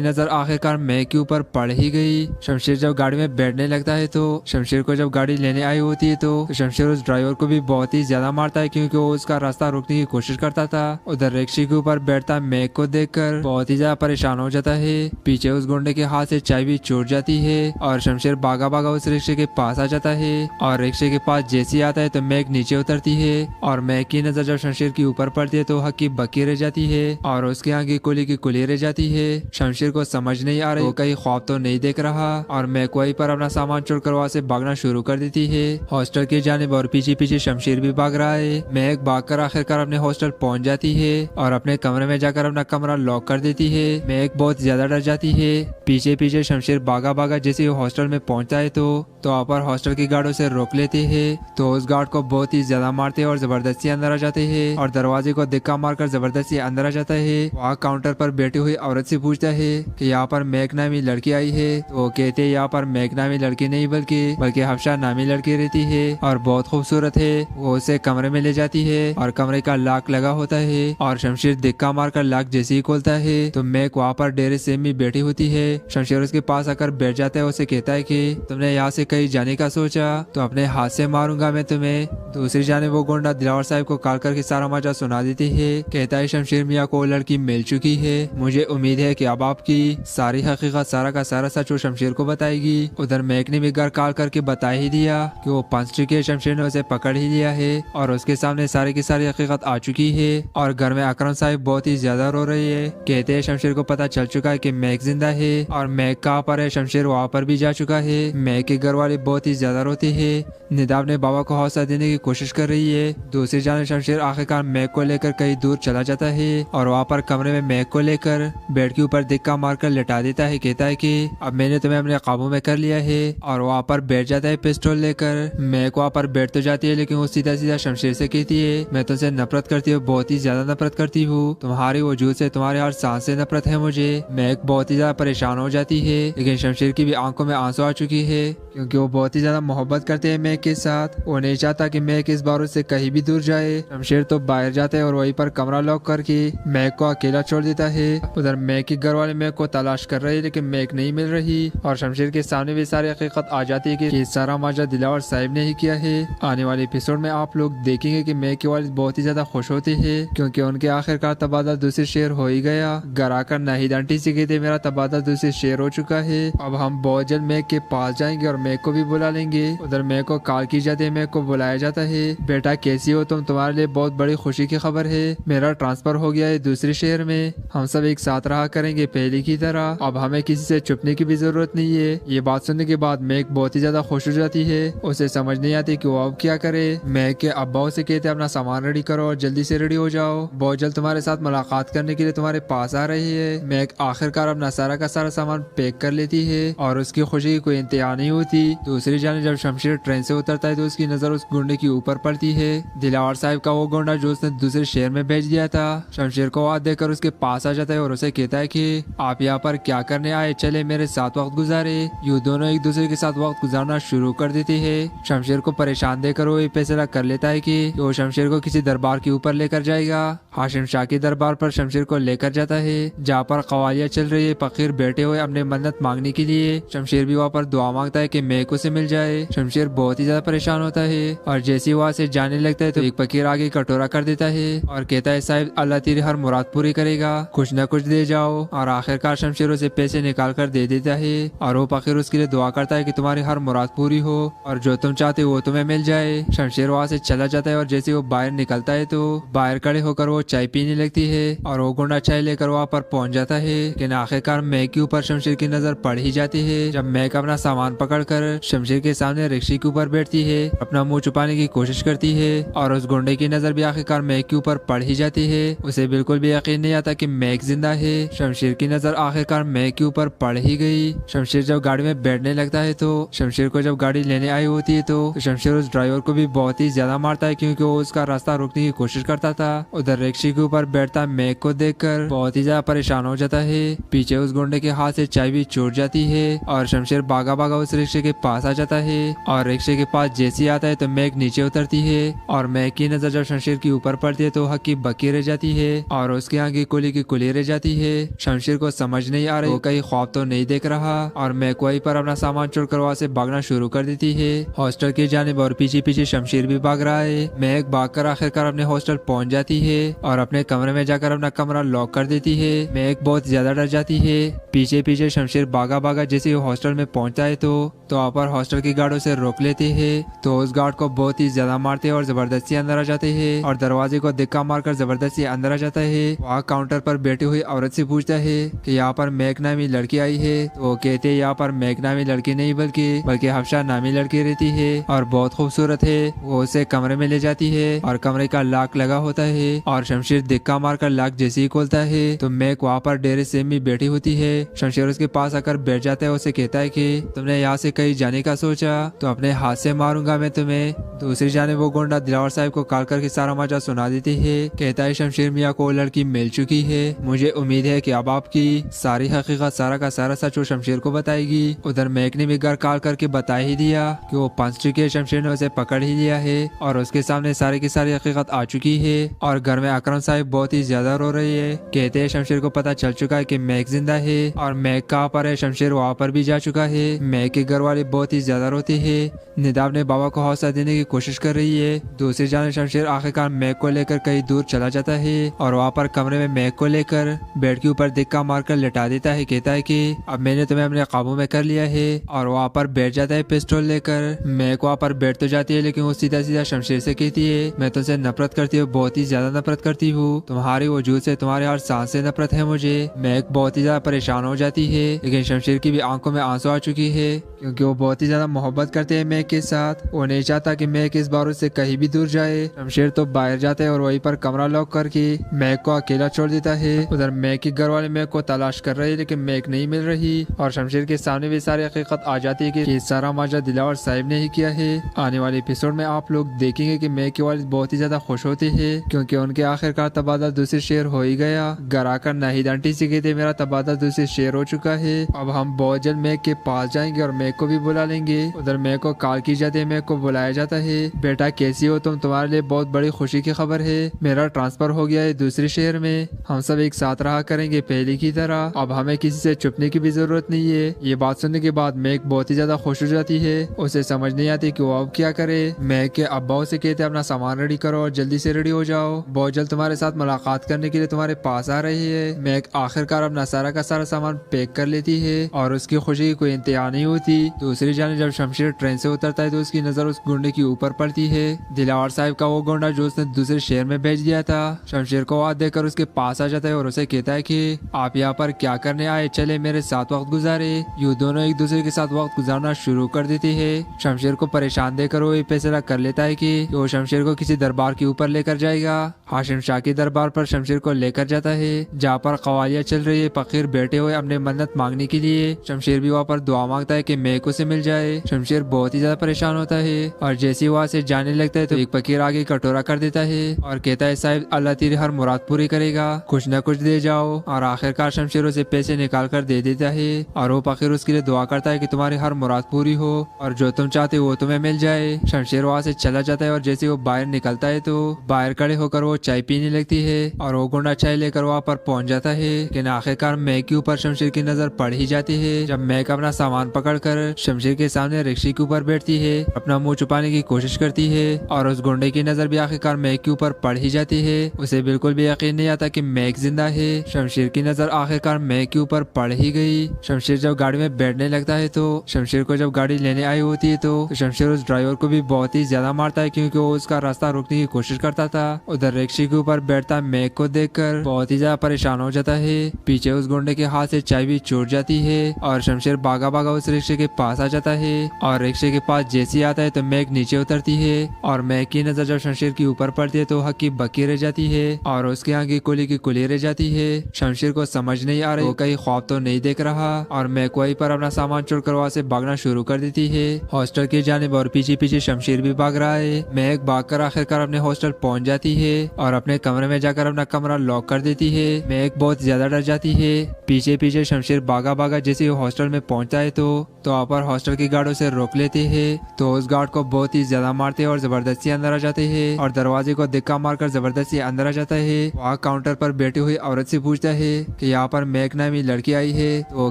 नजर आखिरकार मैक के ऊपर पड़ ही गई। शमशेर जब गाड़ी में बैठने लगता है तो शमशेर को जब गाड़ी लेने आई होती है तो शमशेर उस ड्राइवर को भी बहुत ही ज्यादा मारता है क्योंकि वो उसका रास्ता रोकने की कोशिश करता था। उधर रिक्शे के ऊपर बैठता मैक को देखकर बहुत ही ज्यादा परेशान हो जाता है। पीछे उस गुंडे के हाथ से चाय भी छूट जाती है और शमशेर भागा भागा उस रिक्शे के पास आ जाता है और रिक्शे के पास जैसे ही आता है तो मैक नीचे उतरती है और मैक की नजर जब शमशेर के ऊपर पड़ती है तो हक्की बक्की रह जाती है और उसके आगे कुली की कुली रह जाती है। शमशेर को समझ नहीं आ रही वो कहीं ख्वाब तो नहीं देख रहा और मैक वहीं पर अपना सामान छोड़कर वहाँ से भागना शुरू कर देती है हॉस्टल की जानिब और पीछे पीछे शमशेर भी भाग रहा है। मैक भागकर आखिरकार अपने हॉस्टल पहुंच जाती है और अपने कमरे में जाकर अपना कमरा लॉक कर देती है। मैक बहुत ज्यादा डर जाती है। पीछे पीछे शमशेर भागा भागा जैसे वो हॉस्टल में पहुंचता है तो वहाँ पर हॉस्टल की गार्ड उसे रोक लेते हैं तो उस गार्ड को बहुत ही ज्यादा मारते हैं और जबरदस्ती अंदर आ जाते हैं और दरवाजे को धक्का मारकर जबरदस्ती अंदर आ जाता है। वहाँ काउंटर पर बैठी हुई औरत से पूछता है कि यहाँ पर मैक नामी लड़की आई है तो वो कहते हैं यहाँ पर मैक नामी लड़की नहीं बल्कि हफ्सा नामी लड़की रहती है और बहुत खूबसूरत है। वो उसे कमरे में ले जाती है और कमरे का लॉक लगा होता है और शमशेर धक्का मारकर लॉक जैसे ही खोलता है तो मैक वहाँ पर डेरे सेम में बैठी होती है। शमशेर उसके पास आकर बैठ जाता है। उसे कहता है कि तुमने यहाँ से कहीं जाने का सोचा तो अपने हाथ से मारूंगा मैं तुम्हें। दूसरी जाने वो गुंडा दिलावर साहब को कॉल करके सारा मजा सुना देती है। कहता है शमशेर मियाँ को लड़की मिल चुकी है, मुझे उम्मीद है कि अब आपकी सारी हकीकत सारा का सारा सच वो शमशेर को बताएगी। उधर मैक ने भी घर कॉल करके बता ही दिया कि वो फंस चुकी है, शमशेर ने उसे पकड़ ही लिया है और उसके सामने सारी की सारी हकीकत आ चुकी है। और घर में अकरम साहब बहुत ही ज्यादा रो रही है। कहते हैं शमशेर को पता चल चुका है कि मैक जिंदा है और मैक कहाँ पर है, शमशेर वहाँ पर भी जा चुका है। मैक के घर वाले बहुत ही ज्यादा रोते हैं। निदाब ने बाबा को हौसला देने की कोशिश कर रही है। दूसरी जाने शमशेर आखिरकार मैक को लेकर कहीं दूर चला जाता है और वहाँ पर कमरे में मैक को लेकर बेड के ऊपर धक्का मारकर लेटा देता है। कहता है कि अब मैंने तुम्हें अपने काबू में कर लिया है और वहाँ पर बैठ जाता है पिस्टल लेकर। मैक वहाँ पर बैठ तो जाती है लेकिन वो सीधा सीधा शमशेर से कहती है मैं तुमसे नफरत करती हूँ, बहुत ही ज्यादा नफरत करती हूँ, तुम्हारे वजूद से तुम्हारे हर सांस से नफरत है मुझे। मैक बहुत ही ज्यादा परेशान हो जाती है लेकिन शमशेर की भी आंखों में आंसू आ चुकी है क्योंकि वो बहुत ही ज्यादा मोहब्बत करते हैं मैक के साथ। वो नहीं चाहता कि मैक इस बार उससे कहीं भी दूर जाए। शमशेर तो बाहर जाता है और वहीं पर कमरा लॉक करके मैक को अकेला छोड़ देता है। उधर मैक के घर वाले मैक को तलाश कर रहे हैं लेकिन मैक नहीं मिल रही और शमशेर के सामने भी सारी हकीकत आ जाती है कि सारा माजा दिलावर साहिब ने ही किया है। आने वाले एपिसोड में आप लोग देखेंगे कि मैक के वालिद बहुत ही ज्यादा खुश होते हैं क्योंकि उनके आखिरकार तबादला दूसरे शहर हो ही गया। घर आकर नाहिद आंटी से कहते मेरा तबादला दूसरे शहर हो चुका है, अब हम बहुत जल्द मैक के पास जाएंगे और मैक को भी बुला लेंगे। उधर मैक को कॉल की जाती है, मैक को बुलाया जाता है। बेटा कैसी हो तुम, तुम्हारे लिए बहुत बड़ी खुशी की खबर है, मेरा ट्रांसफर हो गया है दूसरे शहर में, हम सब एक साथ रहा करेंगे पहले की तरह, अब हमें किसी से छुपने की भी जरूरत नहीं है। ये बात सुनने के बाद मैक बहुत ही ज्यादा खुश हो जाती है। उसे समझ नहीं आती कि वो अब क्या करे। मैक के अब्बा उसे कहते अपना सामान रेडी करो और जल्दी से रेडी हो जाओ, बहुत जल्द तुम्हारे साथ मुलाकात करने के लिए तुम्हारे पास आ रही है। मैक आखिरकार अपना सारा का सारा सामान पैक कर लेती है और उसकी खुशी की कोई इंतहा नहीं होती। थी। दूसरी जाने जब शमशेर ट्रेन से उतरता है तो उसकी नजर उस गुंडे के ऊपर पड़ती है। दिलावर साहब का वो गुंडा जो उसने दूसरे शहर में भेज दिया था। शमशेर को आवाज देकर उसके पास आ जाता है और उसे कहता है कि आप यहाँ पर क्या करने आए, चले मेरे साथ वक्त गुजारे। यूँ दोनों एक दूसरे के साथ वक्त गुजारना शुरू कर देते हैं। शमशेर को परेशान देकर वो ये फैसला कर लेता है कि वो शमशेर को किसी दरबार के ऊपर लेकर जाएगा। हाशिम शाह के दरबार पर शमशेर को लेकर जाता है जहाँ पर कवालियाँ चल रही है। फकीर बैठे हुए अपने मन्नत मांगने के लिए। शमशेर भी वहाँ पर दुआ मांगता है कि मेक उसे मिल जाए। शमशेर बहुत ही ज्यादा परेशान होता है और जैसे ही वहाँ से जाने लगता है तो एक फकीर आगे कटोरा कर देता है और कहता है साहब अल्लाह तेरी हर मुराद पूरी करेगा, कुछ न कुछ दे जाओ। और आखिरकार शमशेर उसे पैसे निकाल कर दे देता है और वो फकीर उसके लिए दुआ करता है कि तुम्हारी हर मुराद पूरी हो और जो तुम चाहते हो वो तुम्हें मिल जाए। शमशेर वहाँ से चला जाता है और जैसे वो बाहर निकलता है तो बाहर खड़े होकर वो चाय पीने लगती है और वो गुंडा चाय लेकर वहाँ पर पहुंच जाता है। लेकिन आखिरकार मैक के ऊपर शमशेर की नजर पड़ ही जाती है। जब मैक अपना सामान पकड़कर शमशेर के सामने रिक्शे के ऊपर बैठती है, अपना मुंह छुपाने की कोशिश करती है और उस गुंडे की नजर भी आखिरकार मैक के ऊपर पड़ ही जाती है। उसे बिल्कुल भी यकीन नहीं आता कि मैक जिंदा है। शमशेर की नजर आखिरकार मैक के ऊपर पड़ ही गई। शमशेर जब गाड़ी में बैठने लगता है तो शमशेर को जब गाड़ी लेने आई होती है तो शमशेर उस ड्राइवर को भी बहुत ही ज्यादा मारता है क्योंकि वो उसका रास्ता रोकने की कोशिश करता था। उधर रिक्शे के ऊपर बैठता मैक को देखकर बहुत ही ज्यादा परेशान हो जाता है। पीछे उस गुंडे के हाथ से चाय भी छूट जाती है और शमशेर भागा भागा उस रिक्शे के पास आ जाता है और रिक्शे के पास जैसे ही आता है तो मैक नीचे उतरती है और मैक की नजर जब शमशेर के ऊपर पड़ती है तो हक्की बक्की रह जाती है और उसके आगे कुली की कुली रह जाती है। शमशेर को समझ नहीं आ रही वो कहीं ख्वाब तो नहीं देख रहा और मैक वहीं पर अपना सामान छोड़कर वहाँ से भागना शुरू कर देती है। हॉस्टल की जानिब और पीछे पीछे शमशेर भी भाग रहा है। मैक भागकर आखिरकार अपने हॉस्टल पहुंच जाती है और अपने कमरे में जाकर अपना कमरा लॉक कर देती है। मैक बहुत ज्यादा डर जाती है। पीछे पीछे शमशेर भागा भागा जैसे वो हॉस्टल में पहुंचता है तो वहाँ पर हॉस्टल की गार्ड उसे रोक लेते हैं तो उस गार्ड को बहुत ही ज्यादा मारते हैं और जबरदस्ती अंदर आ जाते हैं और दरवाजे को धक्का मारकर जबरदस्ती अंदर आ जाता है। वहाँ काउंटर पर बैठी हुई औरत से पूछता है कि यहाँ पर मैक नामी लड़की आई है तो वो कहते हैं यहाँ पर मैक नामी लड़की नहीं बल्कि हफ्सा नामी लड़की रहती है और बहुत खूबसूरत है। वो उसे कमरे में ले जाती है और कमरे का लॉक लगा होता है और शमशेर धक्का मारकर लॉक जैसे ही खोलता है तो मैक वहाँ पर डेरे सेम में बैठी होती है। शमशेर उसके पास आकर बैठ जाता है। उसे कहता है कि तुमने यहाँ से कहीं जाने का सोचा तो अपने हाथ से मारूंगा मैं तुम्हें। दूसरी जाने वो गुंडा दिलावर साहब को कॉल करके सारा मजा सुना देती है। कहता है शमशेर मियाँ को लड़की मिल चुकी है, मुझे उम्मीद है कि अब आपकी सारी हकीकत सारा का सारा सच वो शमशेर को बताएगी। उधर मैक ने भी घर कॉल करके बता ही दिया कि वो पंच चुकी है। शमशेर ने उसे पकड़ ही लिया है और उसके सामने सारी की सारी हकीकत आ चुकी है और घर में अकरम साहब बहुत ही ज्यादा रो रही है। कहते हैं शमशेर को पता चल चुका है कि मैक जिंदा है और मैक कहाँ पर है। शमशेर वहाँ पर भी जा चुका है। मैक के घर वाले बहुत ही ज्यादा रोते हैं। निदाब ने बाबा को हौसला देने की कोशिश कर रही है। दूसरी जाने शमशेर आखिरकार मैक को लेकर कहीं दूर चला जाता है और वहाँ पर कमरे में मैक को लेकर बेड के ऊपर धक्का मारकर लेटा देता है। कहता है कि अब मैंने तुम्हें अपने काबू में कर लिया है और वहाँ पर बैठ जाता है पिस्टल लेकर। मैक वहाँ पर बैठ तो जाती है लेकिन वो सीधा सीधा शमशेर से कहती है मैं तुमसे नफरत करती हूँ, बहुत ही ज्यादा नफरत करती हूँ, तुम्हारे वजूद से तुम्हारे हर सांस से नफरत है मुझे। मैक बहुत ही ज्यादा परेशान हो जाती है लेकिन शमशेर की भी आंखों में आंसू आ चुकी है क्योंकि वो बहुत ही ज्यादा मोहब्बत करते हैं मैक के साथ। वो नहीं चाहता कि मैक इस बार उससे कहीं भी दूर जाए। शमशेर तो बाहर जाते हैं और वहीं पर कमरा लॉक करके मैक को अकेला छोड़ देता है। उधर मैक के घर वाले मैक को तलाश कर रहे हैं लेकिन मैक नहीं मिल रही और शमशेर के सामने भी सारी हकीकत आ जाती है कि सारा माजा दिलावर साहब ने ही किया है। आने वाले एपिसोड में आप लोग देखेंगे कि मैक के वालिद बहुत ही ज्यादा खुश होते हैं क्योंकि उनके आखिरकार तबादला दूसरे शहर हो ही गया। घर आकर नाहिद आंटी से कहते मेरा तबादला दूसरे शहर हो चुका है, अब हम बहुत जल्द मैक के पास जाएंगे और मैक को भी बुला लेंगे। उधर मैक को कॉल की जाती है, मैक को बुलाया जाता है। बेटा कैसी हो तुम, तुम्हारे लिए बहुत बड़ी खुशी की खबर है, मेरा ट्रांसफर हो गया है दूसरे शहर में, हम सब एक साथ रहा करेंगे पहले की तरह, अब हमें किसी से छुपने की भी जरूरत नहीं है। ये बात सुनने के बाद मैक बहुत ही ज्यादा खुश हो जाती है। उसे समझ नहीं आती कि वो अब क्या करे। मैक के अब्बा उसे कहते अपना सामान रेडी करो और जल्दी से रेडी हो जाओ, बहुत जल्द तुम्हारे साथ मुलाकात करने के लिए तुम्हारे पास आ रही है। मैक आखिरकार अपना सारा का सारा सामान पैक कर लेती है और उसकी खुशी की कोई इंतहा नहीं होती। दूसरी जाने जब शमशेर ट्रेन से उतरता है तो उसकी नजर उस गुंडे के ऊपर पड़ती है, दिलावर साहब का वो गुंडा जो उसने दूसरे शहर में भेज दिया था। शमशेर को आवाज देकर उसके पास आ जाता है और उसे कहता है कि आप यहाँ पर क्या करने आए, चले मेरे साथ वक्त गुजारे। यूँ दोनों एक दूसरे के साथ वक्त गुजारना शुरू कर देते हैं। शमशेर को परेशान देकर वो ये फैसला कर लेता है कि वो शमशेर को किसी दरबार के ऊपर लेकर जाएगा। हाशिम शाह के दरबार पर शमशेर को लेकर जाता है जहाँ पर कवालियाँ चल रही है। फकीर बैठे हुए अपने मन्नत मांगने के लिए। शमशेर भी वहाँ पर दुआ मांगता है कि मैक उसे मिल जाए। शमशेर बहुत ही ज्यादा परेशान होता है और जैसे ही वहाँ से जाने लगता है तो एक फकीर आगे कटोरा कर देता है और कहता है साहिब अल्लाह तेरी हर मुराद पूरी करेगा, कुछ न कुछ दे जाओ। और आखिरकार शमशेर उसे पैसे निकाल कर दे देता है और वो फकीर उसके लिए दुआ करता है कि तुम्हारी हर मुराद पूरी हो और जो तुम चाहते हो वो तुम्हें मिल जाए। शमशेर वहाँ से चला जाता है और जैसे वो बाहर निकलता है तो बाहर खड़े होकर वो चाय पीने लगती है और वो गुंडा चाय लेकर वहाँ पर पहुंच जाता है। लेकिन आखिरकार मैक के ऊपर शमशेर की नजर पड़ ही जाती है। जब मैक अपना सामान पकड़कर शमशेर के सामने रिक्शे के ऊपर बैठती है, अपना मुंह छुपाने की कोशिश करती है और उस गुंडे की नजर भी आखिरकार मैक के ऊपर पड़ ही जाती है। उसे बिल्कुल भी यकीन नहीं आता कि मैक जिंदा है। शमशेर की नजर आखिरकार मैक के ऊपर पड़ ही गई। शमशेर जब गाड़ी में बैठने लगता है तो शमशेर को जब गाड़ी लेने आई होती है तो शमशेर उस ड्राइवर को भी बहुत ही ज्यादा मारता है क्योंकि वो उसका रास्ता रोकने की कोशिश करता था। उधर रिक्शे के ऊपर बैठता मैक को देखकर बहुत ही ज्यादा परेशान हो जाता है। पीछे उस गुंडे के हाथ से चाय भी छूट जाती है और शमशेर भागा भागा उस रिक्शे के पास आ जाता है और रिक्शे के पास जैसे ही आता है तो मैक नीचे उतरती है और मैक की नजर जब शमशेर के ऊपर पड़ती है तो हक्की बक्की रह जाती है और उसके आगे कुली की कुली रह जाती है। शमशेर को समझ नहीं आ रही वो कहीं ख्वाब तो नहीं देख रहा और मैक वहीं पर अपना सामान छोड़कर वहाँ से भागना शुरू कर देती है। हॉस्टल की जानिब और पीछे पीछे शमशेर भी भाग रहा है। मैक भागकर आखिरकार अपने हॉस्टल पहुंच जाती है और अपने कमरे में जाकर अपना कमरा लॉक कर देती है। मैक बहुत ज्यादा डर जाती है। पीछे पीछे शमशेर भागा भागा जैसे वो हॉस्टल में पहुंचता है तो वहाँ पर हॉस्टल की गार्ड उसे रोक लेते हैं तो उस गार्ड को बहुत ही ज्यादा मारते हैं और जबरदस्ती अंदर आ जाते हैं और दरवाजे को धक्का मारकर जबरदस्ती अंदर आ जाता है। वहाँ काउंटर पर बैठी हुई औरत से पूछता है कि यहाँ पर मैक नामी लड़की आई है तो वो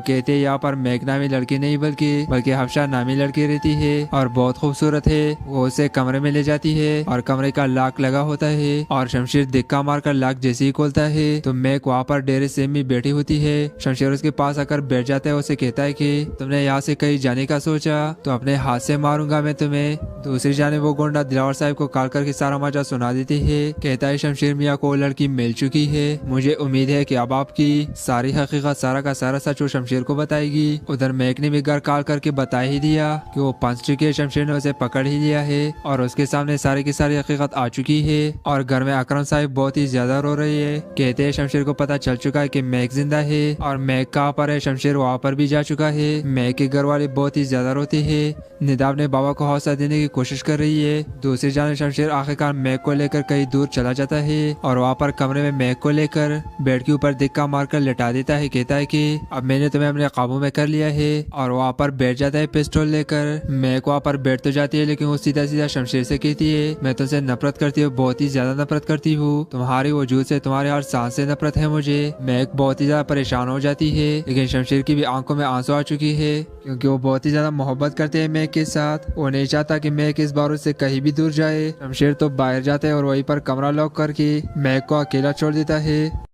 कहते हैं यहाँ पर मैक नामी लड़की नहीं बल्कि हफ्सा नामी लड़की रहती है और बहुत खूबसूरत है। वो उसे कमरे में ले जाती है और कमरे का लॉक लगा होता है और शमशेर धक्का मारकर लॉक जैसे ही खोलता है तो मैक वहाँ पर डेरे सेम में बैठी होती है। शमशेर उसके पास आकर बैठ जाता है। उसे कहता है कि तुमने यहाँ से कहीं जाने का सोचा तो अपने हाथ से मारूंगा मैं तुम्हें। दूसरी जाने वो गुंडा दिलावर साहब को कॉल करके सारा मजा सुना देती है। कहता है शमशेर मियाँ को लड़की मिल चुकी है, मुझे उम्मीद है कि अब आपकी सारी हकीकत सारा का सारा सच वो शमशेर को बताएगी। उधर मैक ने भी घर कॉल करके बता ही दिया कि वो फंस चुकी है। शमशेर ने उसे पकड़ ही लिया है और उसके सामने सारी की सारी हकीकत आ चुकी है और घर में अकरम साहब बहुत ही ज्यादा रो रही है। कहते हैं शमशेर को पता चल चुका है कि मैक जिंदा है और मैक कहाँ पर है। शमशेर वहाँ पर भी जा चुका है। मैक के घर वाले बहुत ही ज्यादा रोते हैं। निदाब ने बाबा को हौसला देने की कोशिश कर रही है। दूसरी जाने शमशेर आखिरकार मैक को लेकर कहीं दूर चला जाता है और वहाँ पर कमरे में मैक को लेकर बेड के ऊपर धक्का मारकर लेटा देता है। कहता है कि अब मैंने तुम्हें अपने काबू में कर लिया है और वहाँ पर बैठ जाता है पिस्टल लेकर। मैक वहाँ पर बैठ तो जाती है लेकिन वो सीधा सीधा शमशेर से कहती है मैं तुमसे नफरत करती हूँ, बहुत ही ज्यादा नफरत करती हूँ। तुम्हारी वजूद से, तुम्हारे हर सांस से नफरत है मुझे। मैक बहुत ही ज्यादा परेशान हो जाती है लेकिन शमशेर की भी आंखों में आंसू आ चुकी है क्योंकि वो बहुत ही ज्यादा मोहब्बत करते हैं मैक के साथ। वो नहीं चाहता कि मैक इस बार उससे कहीं भी दूर जाए। शमशेर तो बाहर जाता है और वहीं पर कमरा लॉक करके मैक को अकेला छोड़ देता है।